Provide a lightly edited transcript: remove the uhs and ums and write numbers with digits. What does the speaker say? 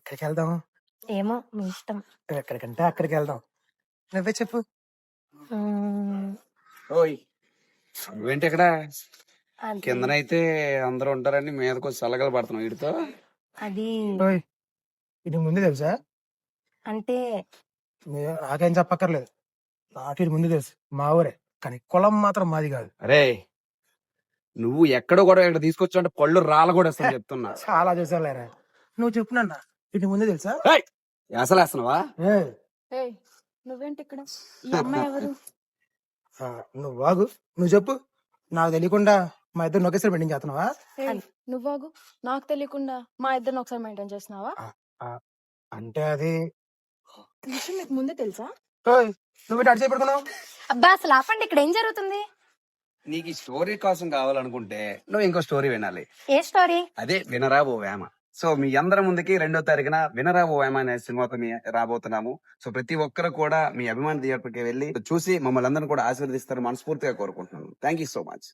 ఎక్కడికి వెళ్దాం? ఏమో మీ ఇష్టం. ఎక్కడికంటే అక్కడికి వెళ్దాం. నువ్వే చెప్పు. మ్మ్, ఓయ్ నువ్వేంటి ఇక్కడ అది కిందనైతే అందరూ ఉంటారని మీదకి వచ్చి చల్లగలు పడుతున్నావు వీడితో. అది ఓయ్, ఇది ముందు తెలుసా? అంటే నాకేం చెప్పక్కర్లేదు, నాకు ఇది ముందు తెలుసు. మా ఊరే, కానీ కులం మాత్రం మాది కాదు. అరే నువ్వు ఎక్కడో కూడా ఇక్కడ తీసుకొచ్చావు అంటే పళ్ళు రాళ్ళ కూడా అసలు చెప్తున్నా. చాలా చూసాను లేరా. నువ్వు చెప్పు నాన్న, ఇది ముందు తెలుసా? ఏయ్, అసలు వేస్తున్నావా? ఏయ్, ఏయ్ నువ్వేంటి ఇక్కడ? ఈ అమ్మాయి ఎవరు? ఆ, నువ్వు వాగు, నువ్వు చెప్పు. నాకు తెలియకుండా మా ఇద్దరు ఒకేసారి పెండింగ్ చేస్తున్నావా? ఏయ్ నువ్వాగు. నాకు తెలియకుండా మా ఇద్దరిని ఒకసారి మెయింటైన్ చేస్తున్నావా? ఆ, అంటే అది. ఈ విషయం నీకు ముందే తెలుసా? ఓయ్, నువ్వు అటు చేపడుకున్నావు. అబ్బా అసలు ఆపండి, ఇక్కడ ఏం జరుగుతుంది? నీకు ఈ స్టోరీ కోసం కావాలనుకుంటే నువ్వు ఇంకో స్టోరీ వినాలి. ఏ స్టోరీ? అదే వినరా ఓ వేమ. సో మీ అందరి ముందుకి 2వ తారీఖున వినరా ఓ వేమ అనే సినిమాతో రాబోతున్నాము. సో ప్రతి ఒక్కరు కూడా మీ అభిమాన థియేటర్కి వెళ్ళి చూసి మమ్మల్ని అందరిని కూడా ఆశీర్వదిస్తారని మనస్ఫూర్తిగా కోరుకుంటున్నాను. Thank you so much.